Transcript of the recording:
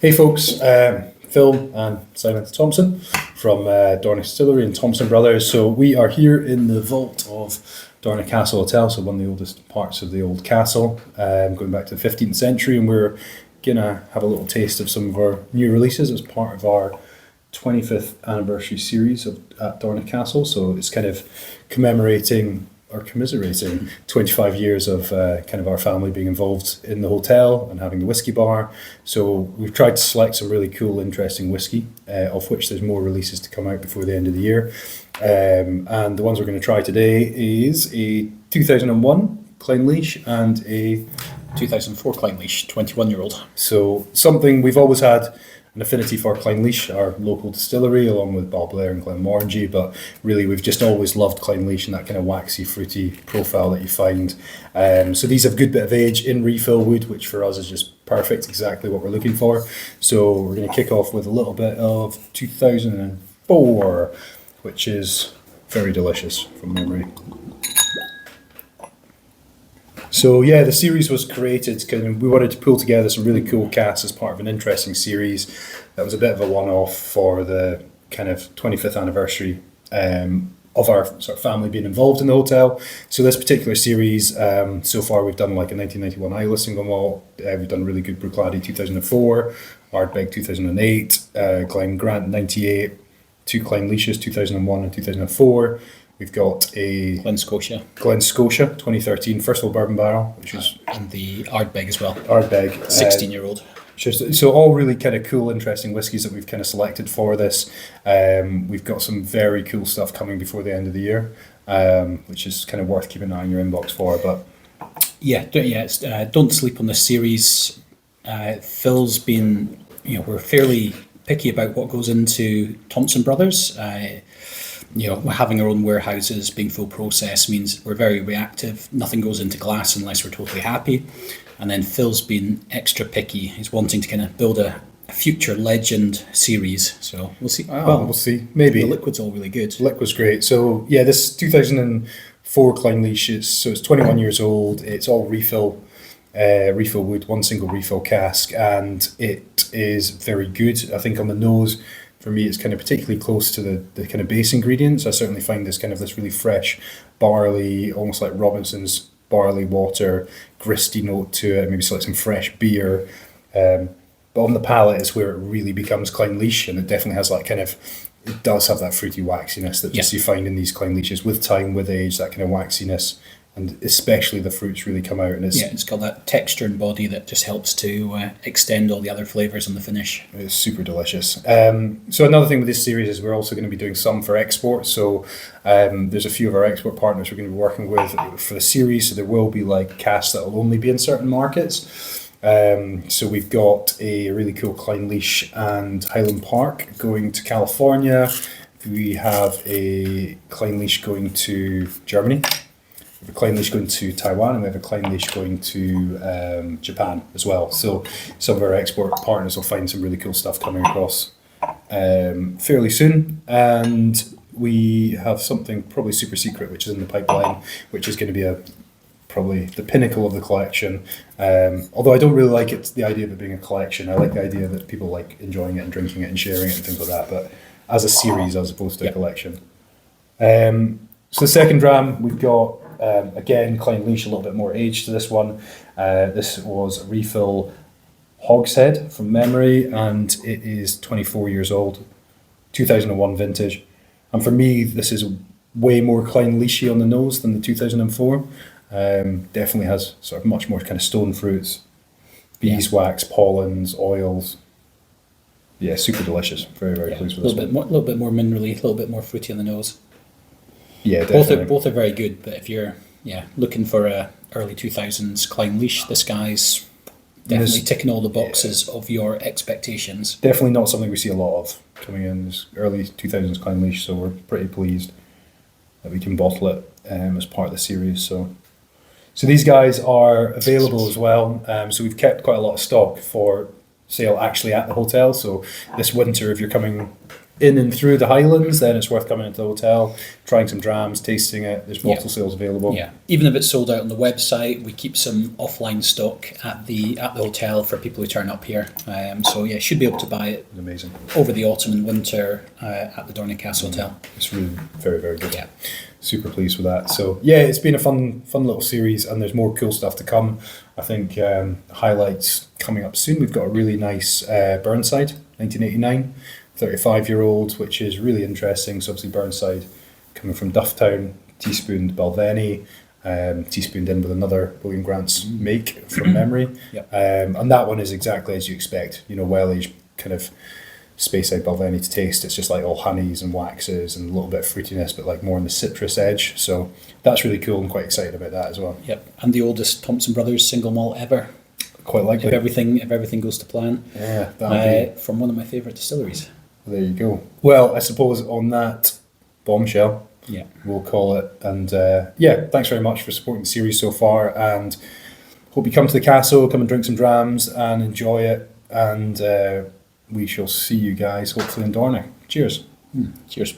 Hey folks, Phil and Simon Thompson from Dornoch Distillery and Thompson Bros. So we are here in the vault of Dornoch Castle Hotel, so one of the oldest parts of the old castle, going back to the 15th century, and we're gonna have a little taste of some of our new releases as part of our 25th anniversary series at Dornoch Castle. So it's kind of commemorating or commiserating 25 years of kind of our family being involved in the hotel and having the whiskey bar. So we've tried to select some really cool, interesting whiskey, of which there's more releases to come out before the end of the year. And the ones we're going to try today is a 2001 Clynelish and a 2004 Clynelish, 21-year-old. So something we've always had an affinity for Clynelish, our local distillery, along with Balblair and Glenmorangie, but really we've just always loved Clynelish and that kind of waxy, fruity profile that you find. So these have a good bit of age in refill wood, which for us is just perfect, exactly what we're looking for. So we're going to kick off with a little bit of 2004, which is very delicious from memory. So yeah, the series was created because we wanted to pull together some really cool casts as part of an interesting series that was a bit of a one-off for the kind of 25th anniversary of our sort of family being involved in the hotel. So this particular series, so far we've done like a 1991 Isla single malt, we've done really good Bruichladdich 2004, Ardbeg 2008, Glen Grant 98, two Clynlishes 2001 and 2004. We've got a Glen Scotia 2013 First of all bourbon barrel, which is and the Ardbeg as well. Ardbeg, 16-year-old. So all really kind of cool, interesting whiskies that we've kind of selected for this. We've got some very cool stuff coming before the end of the year, which is kind of worth keeping an eye on your inbox for. But don't sleep on this series. Phil's been, we're fairly picky about what goes into Thompson Brothers. Having our own warehouses, being full process means we're very reactive. Nothing goes into glass unless we're totally happy. And then Phil's been extra picky. He's wanting to kind of build a future legend series. So we'll see. we'll see. Maybe the liquid's all really good. Liquid's great. So yeah, this 2004 Clynelish it's 21 years old. It's all refill wood, one single refill cask, and it is very good. I think on the nose, for me, it's kind of particularly close to the kind of base ingredients. I certainly find this really fresh barley, almost like Robinson's barley water, gristy note to it, maybe some fresh beer. But on the palate is where it really becomes Clynelish, and it definitely has it does have that fruity waxiness that just you find in these Clynlishes with time, with age, that kind of waxiness. And especially the fruits really come out, and it's got that texture and body that just helps to extend all the other flavours on the finish. It's super delicious. So another thing with this series is we're also going to be doing some for export. So there's a few of our export partners we're going to be working with for the series. So there will be casks that will only be in certain markets. So we've got a really cool Clynelish and Highland Park going to California. We have a Clynelish going to Germany. We have a Clynelish going to Taiwan, and we have a Clynelish going to Japan as well. So some of our export partners will find some really cool stuff coming across fairly soon. And we have something probably super secret, which is in the pipeline, which is going to be probably the pinnacle of the collection. Although I don't really like the idea of it being a collection. I like the idea that people like enjoying it and drinking it and sharing it and things like that. But as a series as opposed to a collection. So the second dram, we've got again, Clynelish, a little bit more age to this one. This was a refill hogshead from memory, and it is 24 years old, 2001 vintage. And for me, this is way more Clynelishy on the nose than the 2004. Definitely has sort of much more kind of stone fruits, beeswax, pollens, oils. Yeah, super delicious. Very, very pleased with this one. A little bit more minerally, a little bit more fruity on the nose. Yeah, definitely. Both are very good, but if you're looking for a early 2000s Clynelish, this guy's definitely ticking all the boxes of your expectations. Definitely not something we see a lot of coming in this early 2000s Clynelish, so we're pretty pleased that we can bottle it as part of the series. So these guys are available as well. So we've kept quite a lot of stock for sale actually at the hotel. So this winter, if you're coming in and through the Highlands, then it's worth coming into the hotel, trying some drams, tasting it. There's bottle sales available. Yeah, even if it's sold out on the website, we keep some offline stock at the hotel for people who turn up here. So yeah, should be able to buy it Amazing. over the autumn and winter at the Dornoch Castle Hotel. It's really very, very good. Yeah. Super pleased with that. So yeah, it's been a fun little series, and there's more cool stuff to come. I think highlights coming up soon. We've got a really nice Burnside, 1989, 35-year-old, which is really interesting. So obviously Burnside coming from Dufftown, teaspooned Balvenie, teaspooned in with another William Grant's make from memory. Yep. And that one is exactly as you expect, well-aged kind of Speyside Balvenie to taste. It's just like all honeys and waxes and a little bit of fruitiness, but like more on the citrus edge. So that's really cool. I'm quite excited about that as well. Yep, and the oldest Thompson Brothers single malt ever. Quite likely. If everything goes to plan. Yeah, that'll be. From one of my favourite distilleries. There you go. Well, I suppose on that bombshell, Yeah. we'll call it. And thanks very much for supporting the series so far. And hope you come to the castle, come and drink some drams and enjoy it. And we shall see you guys hopefully in Dornoch. Cheers. Cheers.